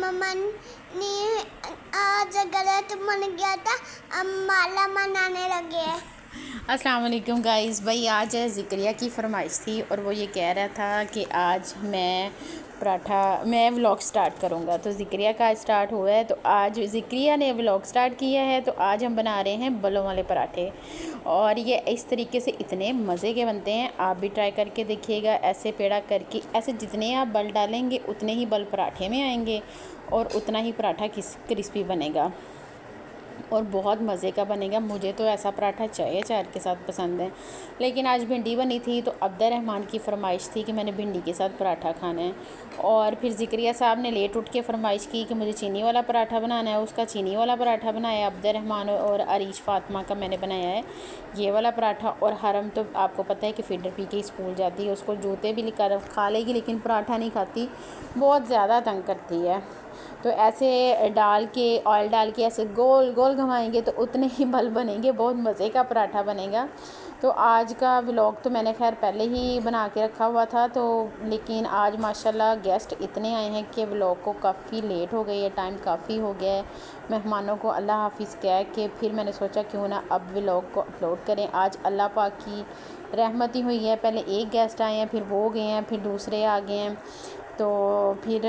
मम्मा ने आज गलत बन गया था, अब माला मनाने लगे हैं। अस्सलाम वालेकुम गाइस। भाई आज ज़िक्रिया की फरमाइश थी और वो ये कह रहा था कि आज मैं व्लॉग स्टार्ट करूँगा। तो ज़िक्रिया का आज स्टार्ट हुआ है, तो आज ज़िक्रिया ने व्लॉग स्टार्ट किया है। तो आज हम बना रहे हैं बलों वाले पराठे, और ये इस तरीके से इतने मज़े के बनते हैं। आप भी ट्राई करके देखिएगा। ऐसे पेड़ा करके, ऐसे जितने आप बल डालेंगे उतने ही बल पराठे में आएंगे और उतना ही पराठा क्रिस्पी बनेगा और बहुत मज़े का बनेगा। मुझे तो ऐसा पराठा चाय अचार के साथ पसंद है, लेकिन आज भिंडी बनी थी तो अब्दुर्रहमान की फरमाइश थी कि मैंने भिंडी के साथ पराठा खाना है। और फिर ज़िक्रिया साहब ने लेट उठ के फरमाइश की कि मुझे चीनी वाला पराठा बनाना है। उसका चीनी वाला पराठा बनाया अब्दुर्रहमान और अरीश फातिमा का मैंने बनाया है ये वाला पराठा। और हरम तो आपको पता है कि फीडर पी के स्कूल जाती है, उसको जूते भी लेकर खा लेगी लेकिन पराठा नहीं खाती, बहुत ज़्यादा तंग करती है। तो ऐसे ऑयल डाल के ऐसे गोल गोल घुमाएंगे तो उतने ही बल बनेंगे, बहुत मज़े का पराठा बनेगा। तो आज का व्लॉग तो मैंने खैर पहले ही बना के रखा हुआ था, तो लेकिन आज माशाल्लाह गेस्ट इतने आए हैं कि व्लॉग को काफ़ी लेट हो गई है, टाइम काफ़ी हो गया है। मेहमानों को अल्लाह हाफिज़ कह के फिर मैंने सोचा क्यों ना अब व्लॉग को अपलोड करें। आज अल्लाह पाक की रहमत ही हुई है, पहले एक गेस्ट आए हैं, फिर वो गए हैं, फिर दूसरे आ गए हैं। तो फिर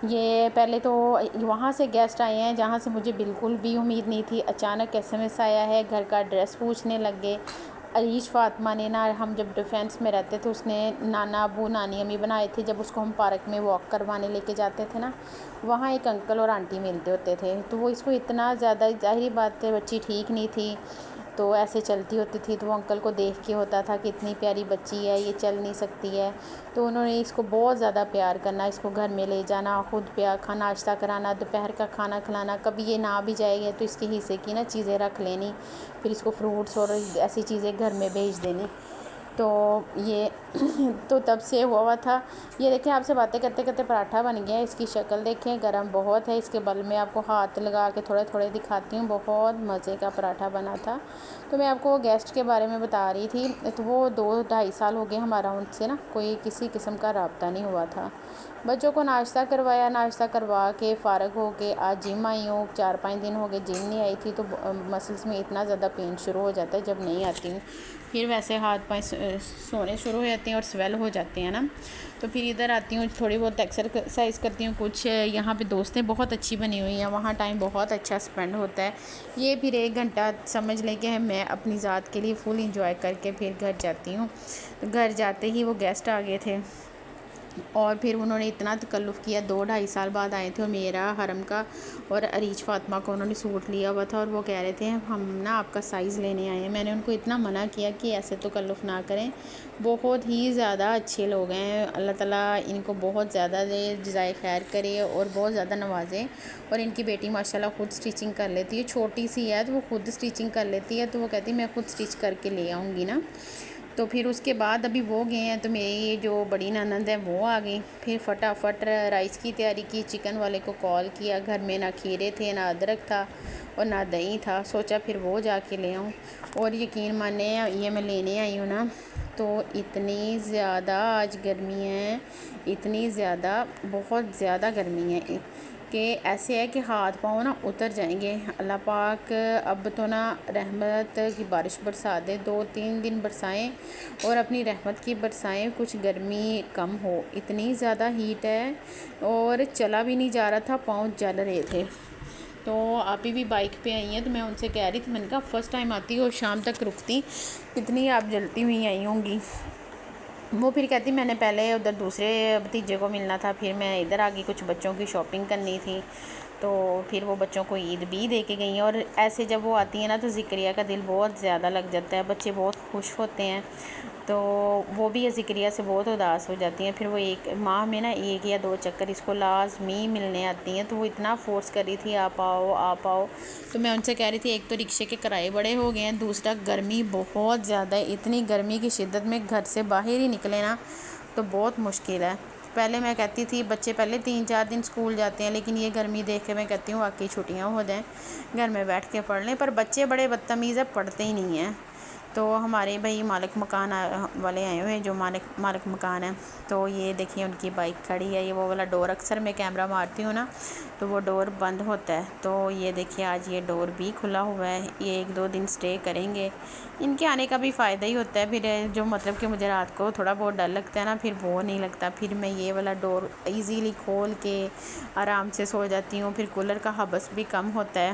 ये पहले तो वहाँ से गेस्ट आए हैं जहाँ से मुझे बिल्कुल भी उम्मीद नहीं थी। अचानक SMS आया है, घर का एड्रेस पूछने लग गए। अरीश फातिमा ने ना, हम जब डिफेंस में रहते थे, उसने नाना अबू नानी अम्मी बनाए थे। जब उसको हम पार्क में वॉक करवाने लेके जाते थे ना, वहाँ एक अंकल और आंटी मिलते होते थे। तो वो इसको इतना ज़्यादा, ज़ाहिर बात है बच्ची ठीक नहीं थी तो ऐसे चलती होती थी, तो वो अंकल को देख के होता था कि इतनी प्यारी बच्ची है, ये चल नहीं सकती है। तो उन्होंने इसको बहुत ज़्यादा प्यार करना, इसको घर में ले जाना, खुद नाश्ता कराना, दोपहर का खाना खिलाना। कभी ये ना भी जाएगी तो इसके हिस्से की ना चीज़ें रख लेनी, फिर इसको फ्रूट्स और ऐसी चीज़ें घर में भेज देनी। तो ये तो तब से हुआ था। ये देखें, आपसे बातें करते करते पराठा बन गया। इसकी शक्ल देखें, गरम बहुत है। इसके बल में आपको हाथ लगा के थोड़े थोड़े दिखाती हूँ। बहुत मज़े का पराठा बना था। तो मैं आपको गेस्ट के बारे में बता रही थी, तो वो 2-2.5 साल हो गए हमारा उनसे ना कोई किसी किस्म का रब्ता नहीं हुआ था। बच्चों को नाश्ता करवाया, नाश्ता करवा के फ़ारग हो के आज जिम आई हूँ। 4-5 दिन हो गए जिम नहीं आई थी, तो मसल्स में इतना ज़्यादा पेन शुरू हो जाता है जब नहीं आती हूँ। फिर वैसे हाथ पाँव सोने शुरू हो जाते हैं और स्वेल हो जाते हैं ना। तो फिर इधर आती हूँ, थोड़ी बहुत एक्सरसाइज करती हूँ। कुछ यहाँ पे दोस्तें बहुत अच्छी बनी हुई हैं, वहाँ टाइम बहुत अच्छा स्पेंड होता है। ये फिर 1 घंटा समझ लें कि मैं अपनी ज़ात के लिए फुल इंजॉय करके फिर घर जाती हूँ। तो घर जाते ही वो गेस्ट आ गए थे और फिर उन्होंने इतना तकल्लुफ़ किया। 2-2.5 साल बाद आए थे, और मेरा हरम का और अरीश फातिमा को उन्होंने सूट लिया हुआ था और वो कह रहे थे हम ना आपका साइज़ लेने आए हैं। मैंने उनको इतना मना किया कि ऐसे तकल्लुफ़ ना करें, बहुत ही ज़्यादा अच्छे लोग हैं। अल्लाह ताला इनको बहुत ज़्यादा जज़ाए खैर करे और बहुत ज़्यादा नवाज़े। और इनकी बेटी माशाल्लाह ख़ुद स्टिचिंग कर लेती है, छोटी सी है तो वो खुद स्टिचिंग कर लेती है। तो वो कहती है मैं खुद स्टिच करके ले आऊँगी ना। तो फिर उसके बाद अभी वो गए हैं, तो मेरी ये जो बड़ी ननद है वो आ गई। फिर फटाफट राइस की तैयारी की, चिकन वाले को कॉल किया। घर में ना खीरे थे, ना अदरक था और ना दही था। सोचा फिर वो जाके ले आऊँ, और यकीन माने ये मैं लेने आई हूँ ना, तो इतनी ज़्यादा आज गर्मी है, इतनी ज़्यादा, बहुत ज़्यादा गर्मी है कि ऐसे है कि हाथ पाँव ना उतर जाएंगे। अल्लाह पाक अब तो ना रहमत की बारिश बरसा दे, 2-3 दिन बरसाएं और अपनी रहमत की बरसाएं, कुछ गर्मी कम हो। इतनी ज़्यादा हीट है और चला भी नहीं जा रहा था, पाँव जल रहे थे। तो आप ही भी बाइक पे आई हैं, तो मैं उनसे कह रही थी, मैंने कहा फ़र्स्ट टाइम आती हो और शाम तक रुकती, कितनी आप जलती हुई आई होंगी। वो फिर कहती मैंने पहले उधर दूसरे भतीजे को मिलना था, फिर मैं इधर आ गई, कुछ बच्चों की शॉपिंग करनी थी। तो फिर वो बच्चों को ईद भी दे के गई हैं। और ऐसे जब वो आती है ना तो ज़िक्रिया का दिल बहुत ज़्यादा लग जाता है, बच्चे बहुत खुश होते हैं। तो वो भी ज़िक्रिया से बहुत उदास हो जाती हैं। फिर वो एक माह में ना 1 या 2 चक्कर इसको लाजमी मिलने आती हैं। तो वो इतना फ़ोर्स कर रही थी आप आओ आप आओ। तो मैं उनसे कह रही थी, एक तो रिक्शे के किराए बड़े हो गए हैं, दूसरा गर्मी बहुत ज़्यादा है। इतनी गर्मी की शिद्दत में घर से बाहर ही निकले ना तो बहुत मुश्किल है। पहले मैं कहती थी बच्चे पहले 3-4 दिन स्कूल जाते हैं, लेकिन ये गर्मी देख के मैं कहती हूँ वाकई छुट्टियाँ हो जाएं, घर में बैठ के पढ़ लें। पर बच्चे बड़े बदतमीज़ है, पढ़ते ही नहीं हैं। تو ہمارے بھائی مالک مکان والے آئے ہوئے ہیں، جو مالک مکان ہیں، تو یہ دیکھیں ان کی بائک کھڑی ہے، یہ وہ والا ڈور اکثر میں کیمرہ مارتی ہوں نا تو وہ ڈور بند ہوتا ہے، تو یہ دیکھیں آج یہ ڈور بھی کھلا ہوا ہے، یہ 1-2 دن سٹے کریں گے، ان کے آنے کا بھی فائدہ ہی ہوتا ہے، پھر جو مطلب کہ مجھے رات کو تھوڑا بہت ڈر لگتا ہے نا، پھر وہ نہیں لگتا، پھر میں یہ والا ڈور ایزیلی کھول کے آرام سے سو جاتی ہوں، پھر کولر کا حبس بھی کم ہوتا ہے۔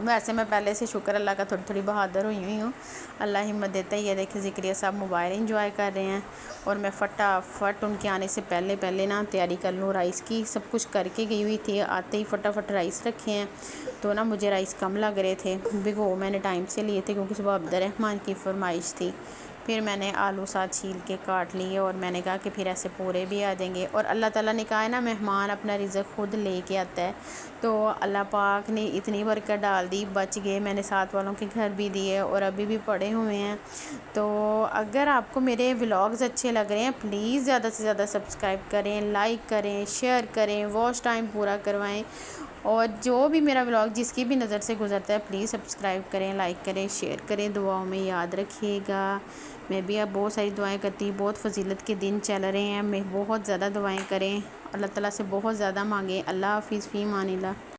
ویسے میں پہلے سے شکر اللہ کا تھوڑی بہادر ہوئی ہوں، اللہ ہمت دیتا ہے۔ یہ دیکھیں ذکریہ صاحب موبائل انجوائے کر رہے ہیں، اور میں فٹافٹ ان کے آنے سے پہلے نا تیاری کر لوں رائس کی، سب کچھ کر کے گئی ہوئی تھی، آتے ہی فٹافٹ رائس رکھے ہیں، تو نا مجھے رائس کم لگ رہے تھے، بھگو میں نے ٹائم سے لیے تھے کیونکہ صبح عبد الرحمن کی فرمائش تھی۔ پھر میں نے آلو ساتھ چھیل کے کاٹ لیے، اور میں نے کہا کہ پھر ایسے پورے بھی آ جائیں گے، اور اللہ تعالیٰ نے کہا ہے نا مہمان اپنا رزق خود لے کے آتا ہے، تو اللہ پاک نے اتنی برکت ڈال دی، بچ گئے، میں نے ساتھ والوں کے گھر بھی دیے اور ابھی بھی پڑے ہوئے ہیں۔ تو اگر آپ کو میرے ولاگز اچھے لگ رہے ہیں پلیز زیادہ سے زیادہ سبسکرائب کریں، لائک کریں، شیئر کریں، واچ ٹائم پورا کروائیں، اور جو بھی میرا ولاگ جس کی بھی نظر سے گزرتا ہے پلیز سبسکرائب کریں، لائک کریں، شیئر کریں، دعاؤں میں یاد رکھیے گا۔ میں بھی اب بہت ساری دعائیں کرتی ہوں، بہت فضیلت کے دن چل رہے ہیں، میں بہت زیادہ دعائیں کریں، اللہ تعالیٰ سے بہت زیادہ مانگیں۔ اللہ حافظ، فی امان اللہ۔